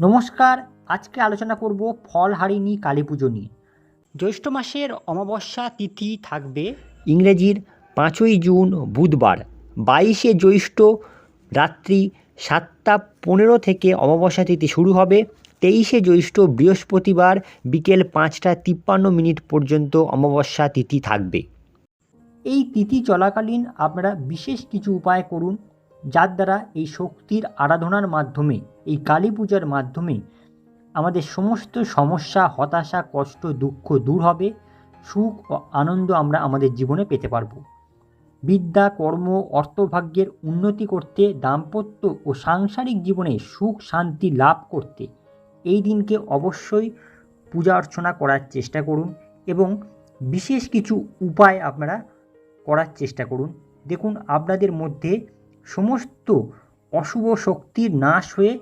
নমস্কার, আজকে আলোচনা করব ফলহারিণী কালী পুজো নিয়ে। জ্যৈষ্ঠ মাসের অমাবস্যা তিথি থাকবে ইংরেজির 5ই জুন বুধবার। 22শে জ্যৈষ্ঠ রাত্রি 7টা 15 থেকে অমাবস্যা তিথি শুরু হবে। 23শে জ্যৈষ্ঠ বৃহস্পতিবার বিকেল 5টা 53 পর্যন্ত অমাবস্যা তিথি থাকবে। এই তিথি চলাকালীন আপনারা বিশেষ কিছু উপায় করুন, যার দ্বারা এই শক্তির আরাধনার মাধ্যমে, এই কালী পূজার মাধ্যমে আমাদের সমস্ত সমস্যা, হতাশা, কষ্ট, দুঃখ দূর হবে। সুখ ও আনন্দ আমরা আমাদের জীবনে পেতে পারব। বিদ্যা, কর্ম, অর্থভাগ্যের উন্নতি করতে, দাম্পত্য ও সাংসারিক জীবনে সুখ শান্তি লাভ করতে এই দিনকে অবশ্যই পূজা অর্চনা করার চেষ্টা করুন এবং বিশেষ কিছু উপায় আপনারা করার চেষ্টা করুন। দেখুন, আপনাদের মধ্যে সমস্ত অশুভ শক্তির নাশ হয়ে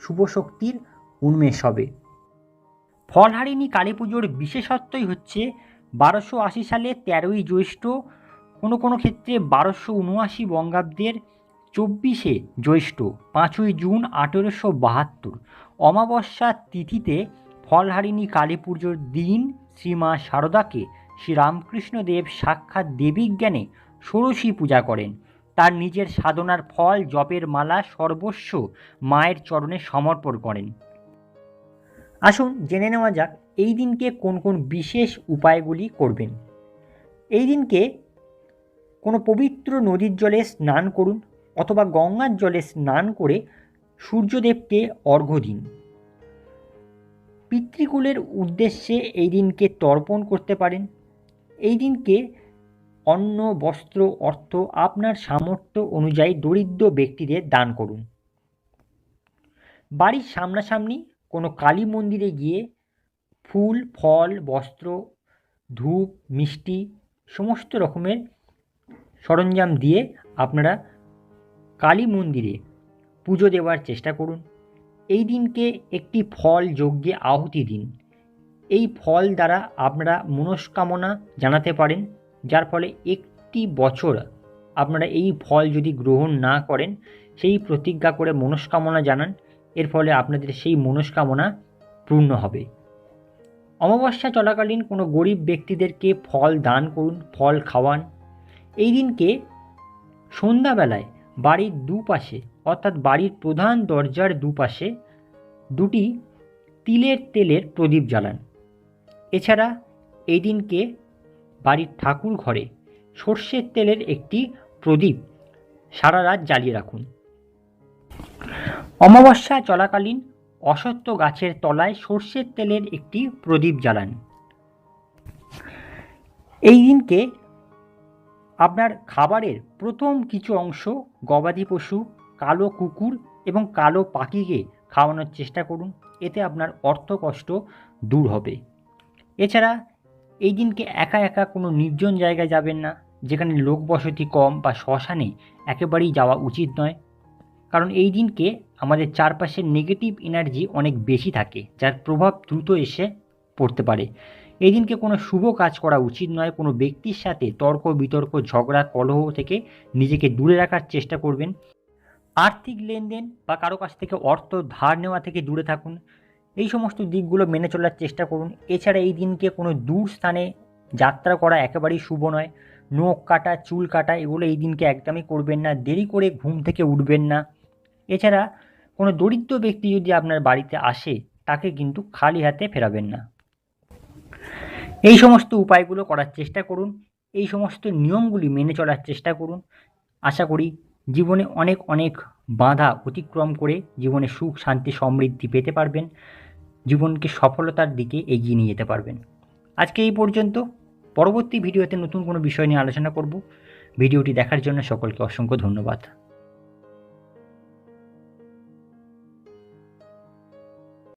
শুভ শক্তির উন্মেষ হবে। ফলহারিণী কালী পুজোর বিশেষত্বই হচ্ছে 1280 সালে 13ই জ্যৈষ্ঠ, কোনো ক্ষেত্রে 1279 বঙ্গাব্দের 24শে জ্যৈষ্ঠ 5ই জুন 1872 অমাবস্যা তিথিতে ফলহারিণী কালী পুজোর দিন শ্রীমা শারদাকে শ্রীরামকৃষ্ণদেব সাক্ষাৎ দেবী জ্ঞানে ষোড়শী পূজা করেন। তার নিজের সাধনার ফল, জপের মালা, সর্বস্ব মায়ের চরণে সমর্পণ করেন। আসুন জেনে নেওয়া যাক এই দিনকে কোন কোন বিশেষ উপায়গুলি করবেন। এই দিনকে কোনো পবিত্র নদীর জলে স্নান করুন অথবা গঙ্গার জলে স্নান করে সূর্যদেবকে অর্ঘ্য দিন। পিতৃকুলের উদ্দেশ্যে এই দিনকে তর্পণ করতে পারেন। এই দিনকে অন্ন, বস্ত্র, অর্থ আপনার সামর্থ্য অনুযায়ী দরিদ্র ব্যক্তিদের দান করুন। বাড়ির সামনাসামনি কোনো কালী মন্দিরে গিয়ে ফুল, ফল, বস্ত্র, ধূপ, মিষ্টি সমস্ত রকমের সরঞ্জাম দিয়ে আপনারা কালী মন্দিরে পুজো দেওয়ার চেষ্টা করুন। এই দিনকে একটি ফল যজ্ঞে আহুতি দিন। এই ফল দ্বারা আপনারা মনস্কামনা জানাতে পারেন, যার ফলে একটি বছর আপনারা এই ফল যদি গ্রহণ না করেন, সেই প্রতিজ্ঞা করে মনস্কামনা জানান, এর ফলে আপনাদের সেই মনস্কামনা পূর্ণ হবে। অমাবস্যা চলাকালীন কোনো গরিব ব্যক্তিদেরকে ফল দান করুন, ফল খাওয়ান। এই দিনকে সন্ধ্যাবেলায় বাড়ির দুপাশে অর্থাৎ বাড়ির প্রধান দরজার দুপাশে দুটি তিলের তেলের প্রদীপ জ্বালান। এছাড়া এই দিনকে বাড়ির ঠাকুর ঘরে সর্ষের তেলের একটি প্রদীপ সারা রাত জ্বালিয়ে রাখুন। অমাবস্যা চলাকালীন অশ্বত্থ গাছের তলায় সর্ষের তেলের একটি প্রদীপ জ্বালান। এই দিনকে আপনার খাবারের প্রথম কিছু অংশ গবাদি পশু, কালো কুকুর এবং কালো পাখিকে খাওয়ানোর চেষ্টা করুন, এতে আপনার অর্থকষ্ট দূর হবে। এছাড়া এই দিনকে একা একা কোনো নির্জন জায়গায় যাবেন না, যেখানে লোক বসতি কম বা শ্মশানে একেবারেই যাওয়া উচিত নয়, কারণ এই দিনকে আমাদের চারপাশের নেগেটিভ এনার্জি অনেক বেশি থাকে, যার প্রভাব দ্রুত এসে পড়তে পারে। এই দিনকে কোনো শুভ কাজ করা উচিত নয়। কোনো ব্যক্তির সাথে তর্ক বিতর্ক, ঝগড়া, কলহ থেকে নিজেকে দূরে রাখার চেষ্টা করবেন। আর্থিক লেনদেন বা কারো কাছ থেকে অর্থ ধার নেওয়া থেকে দূরে থাকুন। এই সমস্ত দিকগুলো মেনে চলার চেষ্টা করুন। এছাড়া এই দিনকে কোনো দূর স্থানে যাত্রা করা একেবারেই শুভ নয়। নখ কাটা, চুল কাটা এগুলো এই দিনকে একদমই করবেন না। দেরি করে ঘুম থেকে উঠবেন না। এছাড়া কোনো দরিদ্র ব্যক্তি যদি আপনার বাড়িতে আসে, তাকে কিন্তু খালি হাতে ফেরাবেন না। এই সমস্ত উপায়গুলো করার চেষ্টা করুন, এই সমস্ত নিয়মগুলি মেনে চলার চেষ্টা করুন। আশা করি জীবনে অনেক অনেক বাধা অতিক্রম করে জীবনে সুখ, শান্তি, সমৃদ্ধি পেতে পারবেন, জীবনকে সফলতার দিকে এগিয়ে নিয়ে যেতে পারবেন। আজকে এই পর্যন্ত। পরবর্তী ভিডিওতে নতুন কোনো বিষয় নিয়ে আলোচনা করব। ভিডিওটি দেখার জন্য সকলকে অসংখ্য ধন্যবাদ।